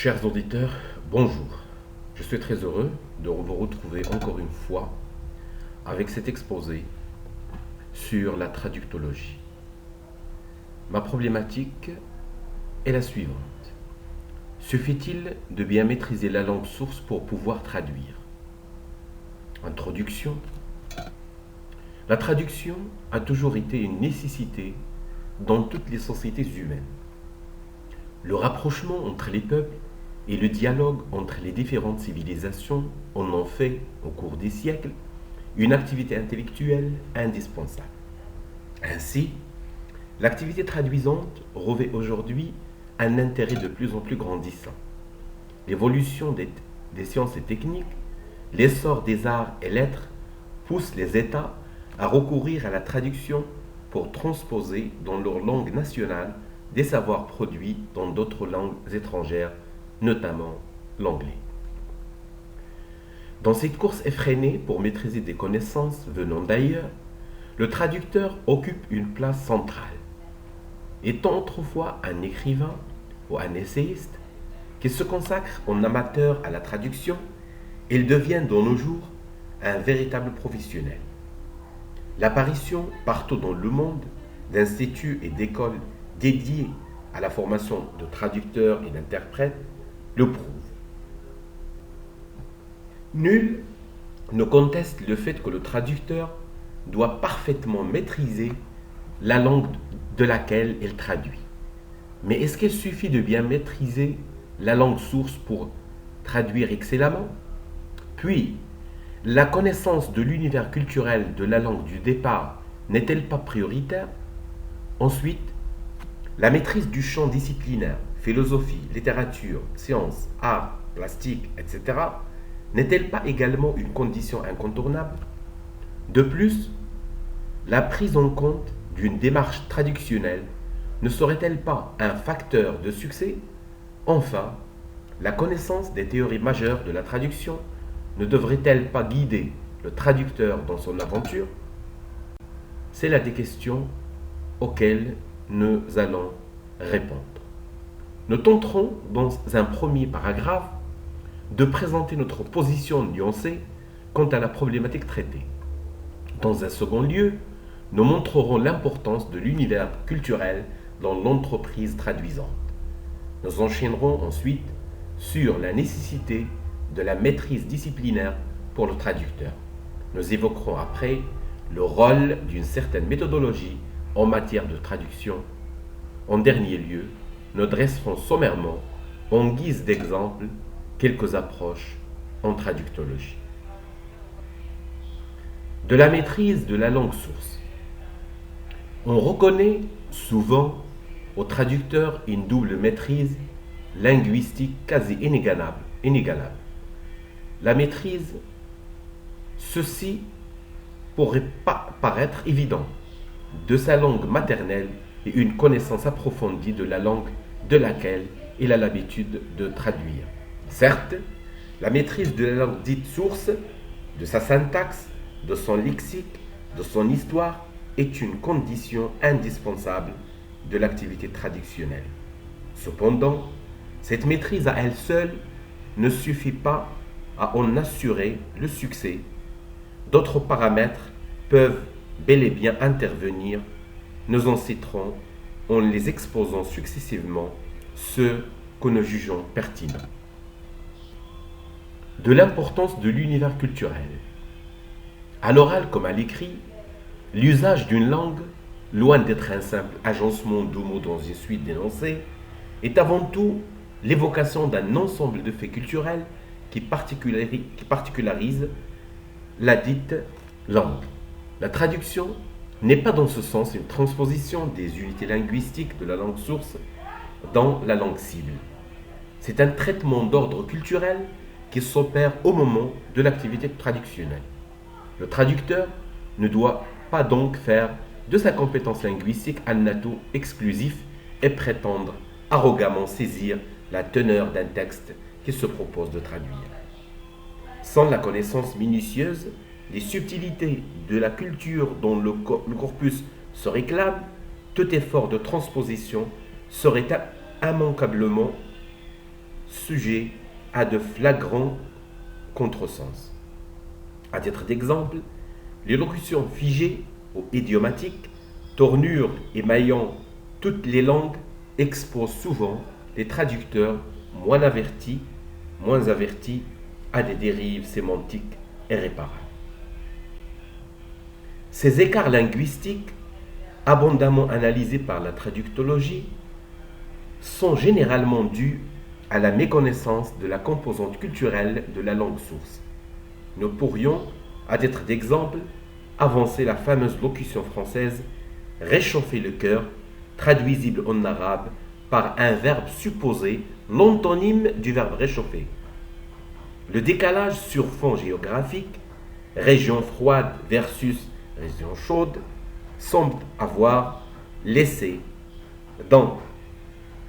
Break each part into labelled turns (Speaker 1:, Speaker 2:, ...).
Speaker 1: Chers auditeurs, bonjour. Je suis très heureux de vous retrouver encore une fois avec cet exposé sur la traductologie. Ma problématique est la suivante. Suffit-il de bien maîtriser la langue source pour pouvoir traduire? Introduction. La traduction a toujours été une nécessité dans toutes les sociétés humaines. Le rapprochement entre les peuples et le dialogue entre les différentes civilisations en ont fait, au cours des siècles, une activité intellectuelle indispensable. Ainsi, l'activité traduisante revêt aujourd'hui un intérêt de plus en plus grandissant. L'évolution des sciences et techniques, l'essor des arts et lettres poussent les États à recourir à la traduction pour transposer dans leur langue nationale des savoirs produits dans d'autres langues étrangères, notamment l'anglais. Dans cette course effrénée pour maîtriser des connaissances venant d'ailleurs, le traducteur occupe une place centrale. Étant autrefois un écrivain ou un essayiste qui se consacre en amateur à la traduction, il devient de nos jours un véritable professionnel. L'apparition partout dans le monde d'instituts et d'écoles dédiés à la formation de traducteurs et d'interprètes le prouve. Nul ne conteste le fait que le traducteur doit parfaitement maîtriser la langue de laquelle il traduit. Mais est-ce qu'il suffit de bien maîtriser la langue source pour traduire excellemment? Puis, la connaissance de l'univers culturel de la langue du départ n'est-elle pas prioritaire? Ensuite, la maîtrise du champ disciplinaire, philosophie, littérature, sciences, arts, plastique, etc., n'est-elle pas également une condition incontournable? De plus, la prise en compte d'une démarche traductionnelle ne serait-elle pas un facteur de succès? Enfin, la connaissance des théories majeures de la traduction ne devrait-elle pas guider le traducteur dans son aventure? C'est là des questions auxquelles nous allons répondre. Nous tenterons dans un premier paragraphe de présenter notre position nuancée quant à la problématique traitée. Dans un second lieu, nous montrerons l'importance de l'univers culturel dans l'entreprise traduisante. Nous enchaînerons ensuite sur la nécessité de la maîtrise disciplinaire pour le traducteur. Nous évoquerons après le rôle d'une certaine méthodologie en matière de traduction. En dernier lieu, nous dresserons sommairement, en guise d'exemple, quelques approches en traductologie. De la maîtrise de la langue source. On reconnaît souvent au traducteur une double maîtrise linguistique quasi inégalable. La maîtrise, ceci pourrait pas paraître évident, de sa langue maternelle et une connaissance approfondie de la langue de laquelle il a l'habitude de traduire. Certes, la maîtrise de la langue dite source, de sa syntaxe, de son lexique, de son histoire, est une condition indispensable de l'activité traductionnelle. Cependant, cette maîtrise à elle seule ne suffit pas à en assurer le succès. D'autres paramètres peuvent bel et bien intervenir. Nous en citerons en les exposant successivement ceux que nous jugeons pertinents. De l'importance de l'univers culturel. À l'oral comme à l'écrit, l'usage d'une langue, loin d'être un simple agencement de mots dans une suite d'énoncés, est avant tout l'évocation d'un ensemble de faits culturels qui particularisent la dite langue. La traduction n'est pas dans ce sens une transposition des unités linguistiques de la langue source dans la langue cible. C'est un traitement d'ordre culturel qui s'opère au moment de l'activité traductionnelle. Le traducteur ne doit pas donc faire de sa compétence linguistique un atout exclusif et prétendre arrogamment saisir la teneur d'un texte qu'il se propose de traduire. Sans la connaissance minutieuse des subtilités de la culture dont le corpus se réclame, tout effort de transposition serait immanquablement sujet à de flagrants contresens. À titre d'exemple, l'élocution figée ou idiomatique, tournure émaillant toutes les langues, expose souvent les traducteurs moins avertis à des dérives sémantiques irréparables. Ces écarts linguistiques, abondamment analysés par la traductologie, sont généralement dus à la méconnaissance de la composante culturelle de la langue source. Nous pourrions, à titre d'exemple, avancer la fameuse locution française « réchauffer le cœur », traduisible en arabe par un verbe supposé, l'antonyme du verbe réchauffer. Le décalage sur fond géographique, région froide versus région chaude, semble avoir laissé dans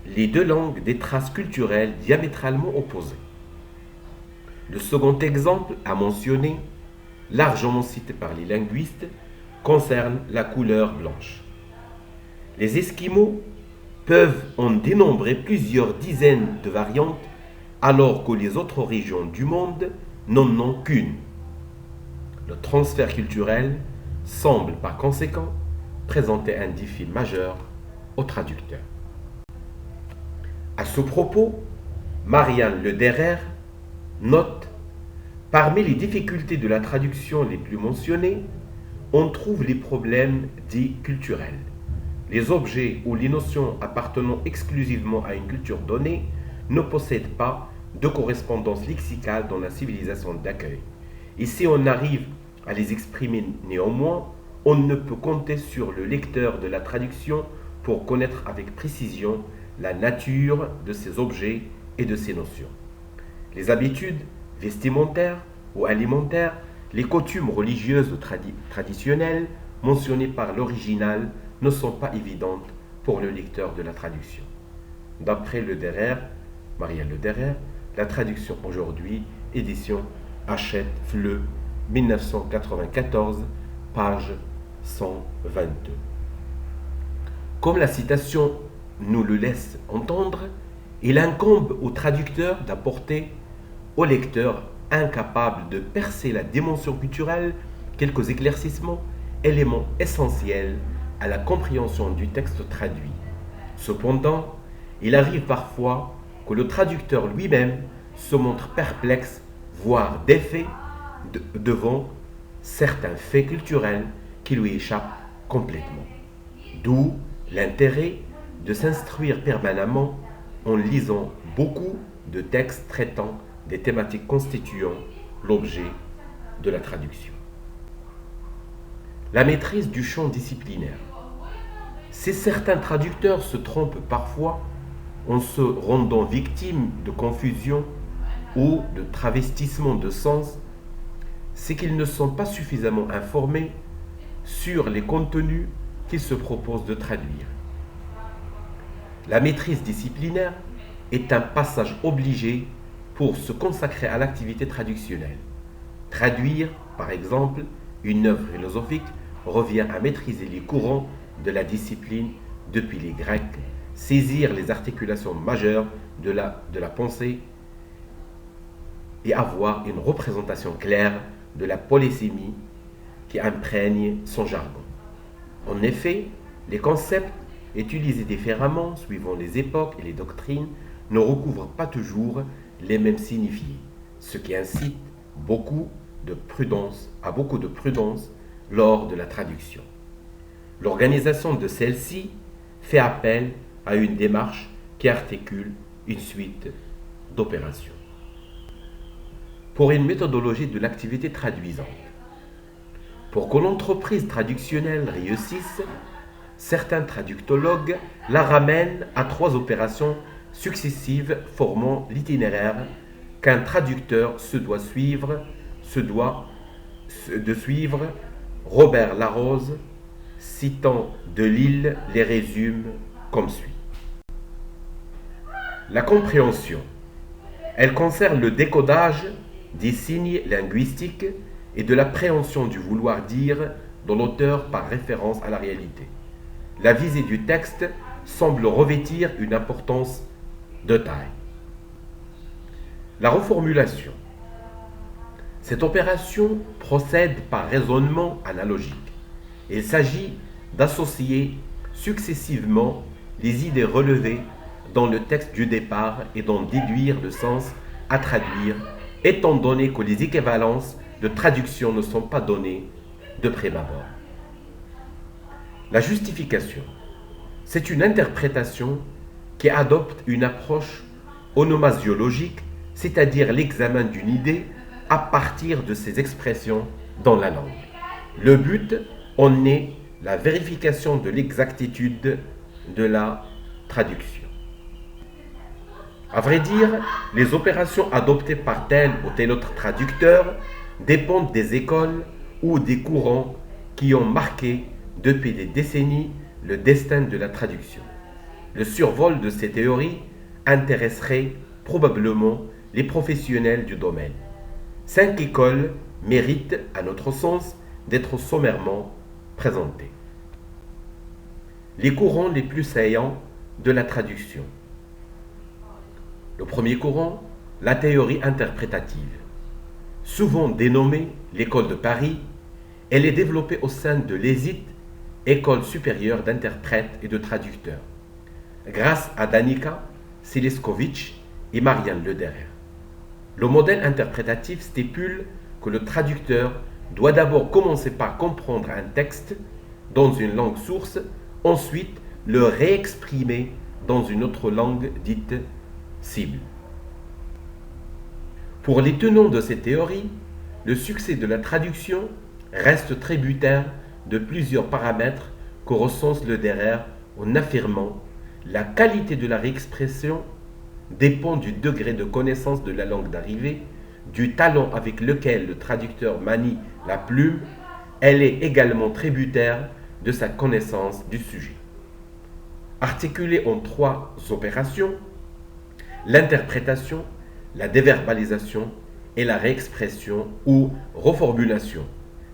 Speaker 1: les deux langues des traces culturelles diamétralement opposées. Le second exemple à mentionner, largement cité par les linguistes, concerne la couleur blanche. Les Esquimaux peuvent en dénombrer plusieurs dizaines de variantes, alors que les autres régions du monde n'en ont qu'une. Le transfert culturel semble par conséquent présenter un défi majeur aux traducteurs. À ce propos, Marianne Lederer note: parmi les difficultés de la traduction les plus mentionnées, on trouve les problèmes dits culturels. Les objets ou les notions appartenant exclusivement à une culture donnée ne possèdent pas de correspondance lexicale dans la civilisation d'accueil. Et si on arrive à les exprimer néanmoins, on ne peut compter sur le lecteur de la traduction pour connaître avec précision la nature de ces objets et de ces notions. Les habitudes vestimentaires ou alimentaires, les coutumes religieuses ou traditionnelles mentionnées par l'original ne sont pas évidentes pour le lecteur de la traduction. D'après Marianne Lederer, la traduction aujourd'hui, édition Hachette, Fleu, 1994, page 122. Comme la citation nous le laisse entendre, il incombe au traducteur d'apporter au lecteur incapable de percer la dimension culturelle quelques éclaircissements, éléments essentiels à la compréhension du texte traduit. Cependant, il arrive parfois que le traducteur lui-même se montre perplexe, voire défait devant certains faits culturels qui lui échappent complètement. D'où l'intérêt de s'instruire permanemment en lisant beaucoup de textes traitant des thématiques constituant l'objet de la traduction. La maîtrise du champ disciplinaire. Si certains traducteurs se trompent parfois en se rendant victimes de confusion ou de travestissement de sens, c'est qu'ils ne sont pas suffisamment informés sur les contenus qu'ils se proposent de traduire. La maîtrise disciplinaire est un passage obligé pour se consacrer à l'activité traductionnelle. Traduire, par exemple, une œuvre philosophique revient à maîtriser les courants de la discipline depuis les Grecs, saisir les articulations majeures de la pensée et avoir une représentation claire de la polysémie qui imprègne son jargon. En effet, les concepts utilisés différemment suivant les époques et les doctrines ne recouvrent pas toujours les mêmes signifiés, ce qui incite à beaucoup de prudence lors de la traduction. L'organisation de celle-ci fait appel à une démarche qui articule une suite d'opérations. Pour une méthodologie de l'activité traduisante. Pour que l'entreprise traductionnelle réussisse, certains traductologues la ramènent à 3 opérations successives formant l'itinéraire qu'un traducteur se doit de suivre. Robert Larose, citant Delille, les résume comme suit. La compréhension. Elle concerne le décodage des signes linguistiques et de l'appréhension du vouloir dire de l'auteur par référence à la réalité. La visée du texte semble revêtir une importance de taille. La reformulation. Cette opération procède par raisonnement analogique. Il s'agit d'associer successivement les idées relevées dans le texte du départ et d'en déduire le sens à traduire, étant donné que les équivalences de traduction ne sont pas données de prime abord. La justification. C'est une interprétation qui adopte une approche onomasiologique, c'est-à-dire l'examen d'une idée à partir de ses expressions dans la langue. Le but en est la vérification de l'exactitude de la traduction. À vrai dire, les opérations adoptées par tel ou tel autre traducteur dépendent des écoles ou des courants qui ont marqué depuis des décennies le destin de la traduction. Le survol de ces théories intéresserait probablement les professionnels du domaine. 5 écoles méritent, à notre sens, d'être sommairement présentées. Les courants les plus saillants de la traduction. Le premier courant, la théorie interprétative. Souvent dénommée l'école de Paris, elle est développée au sein de l'ESIT, École supérieure d'interprètes et de traducteurs, grâce à Danica Siliskovic et Marianne Lederer. Le modèle interprétatif stipule que le traducteur doit d'abord commencer par comprendre un texte dans une langue source, ensuite le réexprimer dans une autre langue dite cible. Pour les tenants de cette théorie, le succès de la traduction reste tributaire de plusieurs paramètres que recense Lederer en affirmant la qualité de la réexpression dépend du degré de connaissance de la langue d'arrivée, du talent avec lequel le traducteur manie la plume. Elle est également tributaire de sa connaissance du sujet. Articulée en 3 opérations, l'interprétation, la déverbalisation et la réexpression ou reformulation.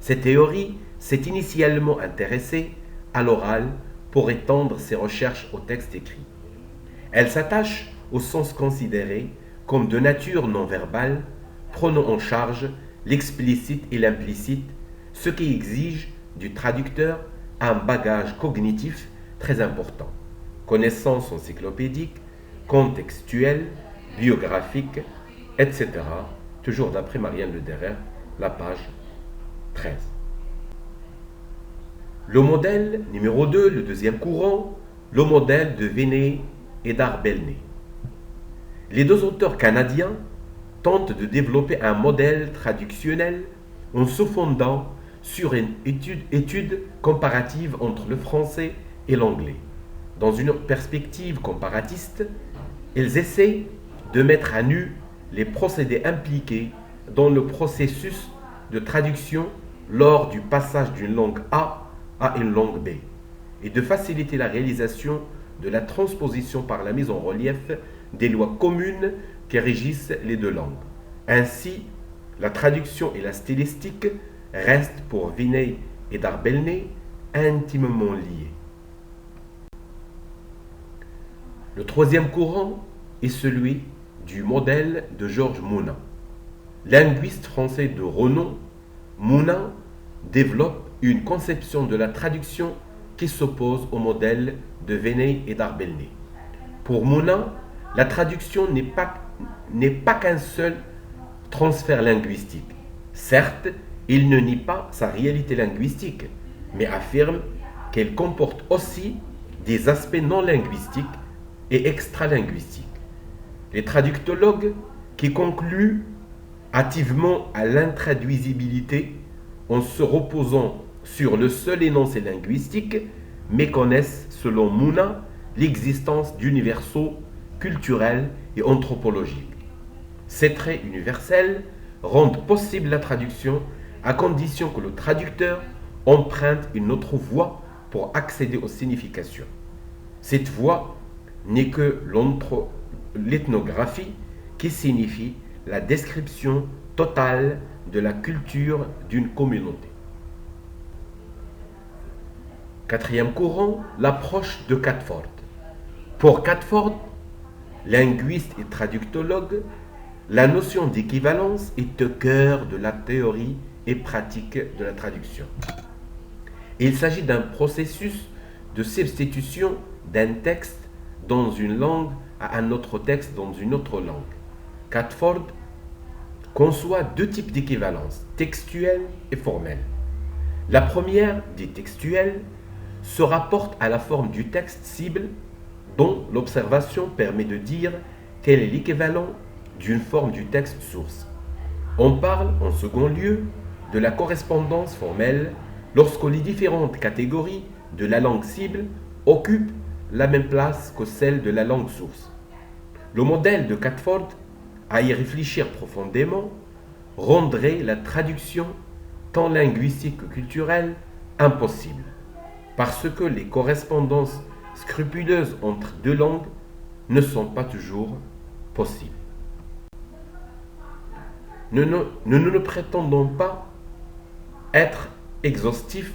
Speaker 1: Cette théorie s'est initialement intéressée à l'oral pour étendre ses recherches au texte écrit. Elle s'attache au sens considéré comme de nature non verbale, prenant en charge l'explicite et l'implicite, ce qui exige du traducteur un bagage cognitif très important, connaissances encyclopédiques, contextuelles, biographiques, etc. Toujours d'après Marianne Lederer, la page 13. Le modèle numéro 2, le deuxième courant, le modèle de Véné et d'Arbelné. Les 2 auteurs canadiens tentent de développer un modèle traductionnel en se fondant sur une étude comparative entre le français et l'anglais. Dans une perspective comparatiste, ils essaient de mettre à nu les procédés impliqués dans le processus de traduction lors du passage d'une langue A à une langue B et de faciliter la réalisation de la transposition par la mise en relief des lois communes qui régissent les 2 langues. Ainsi, la traduction et la stylistique restent pour Véné et d'Arbelné intimement liées. Le troisième courant est celui du modèle de Georges Mounin. Linguiste français de renom, Mounin développe une conception de la traduction qui s'oppose au modèle de Véné et d'Arbelné. Pour Mounin, la traduction n'est pas qu'un seul transfert linguistique. Certes, il ne nie pas sa réalité linguistique, mais affirme qu'elle comporte aussi des aspects non linguistiques et extralinguistiques. Les traductologues qui concluent hâtivement à l'intraduisibilité en se reposant sur le seul énoncé linguistique méconnaissent, selon Mounin, l'existence d'universaux culturels et anthropologiques. Ces traits universels rendent possible la traduction à condition que le traducteur emprunte une autre voie pour accéder aux significations. Cette voie n'est que l'ethnographie qui signifie la description totale de la culture d'une communauté. Quatrième courant, l'approche de Catford. Pour Catford, linguiste et traductologue, La notion d'équivalence est au cœur de la théorie et pratique de la traduction. Il s'agit d'un processus de substitution d'un texte dans une langue à un autre texte dans une autre langue. Catford conçoit deux types d'équivalence, textuelle et formelle. La première, dite textuelle, se rapporte à la forme du texte cible dont l'observation permet de dire quel est l'équivalent d'une forme du texte source. On parle en second lieu de la correspondance formelle lorsque les différentes catégories de la langue cible occupent la même place que celle de la langue source. Le modèle de Catford, à y réfléchir profondément, rendrait la traduction tant linguistique que culturelle impossible, parce que les correspondances scrupuleuses entre deux langues ne sont pas toujours possibles. Nous ne prétendons pas être exhaustifs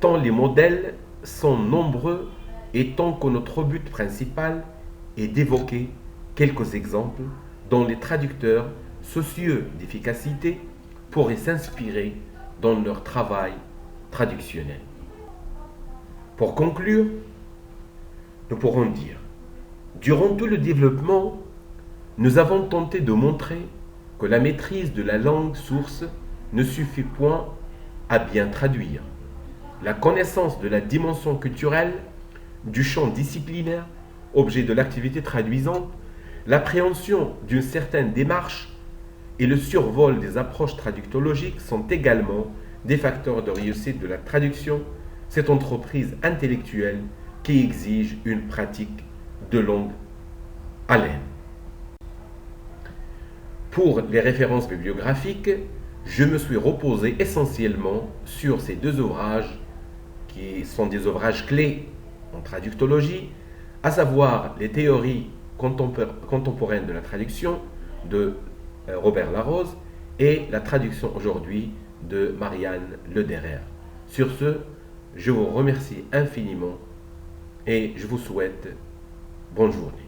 Speaker 1: tant les modèles sont nombreux et tant que notre but principal est d'évoquer quelques exemples dont les traducteurs, soucieux d'efficacité, pourraient s'inspirer dans leur travail traductionnel. Pour conclure, nous pourrons dire, durant tout le développement, nous avons tenté de montrer que la maîtrise de la langue source ne suffit point à bien traduire. La connaissance de la dimension culturelle, du champ disciplinaire, objet de l'activité traduisante, l'appréhension d'une certaine démarche et le survol des approches traductologiques sont également des facteurs de réussite de la traduction, cette entreprise intellectuelle qui exige une pratique de longue haleine. Pour les références bibliographiques, je me suis reposé essentiellement sur ces deux ouvrages qui sont des ouvrages clés en traductologie, à savoir les théories contemporaines de la traduction de Robert Larose et la traduction aujourd'hui de Marianne Lederer. Sur ce, je vous remercie infiniment et je vous souhaite bonne journée.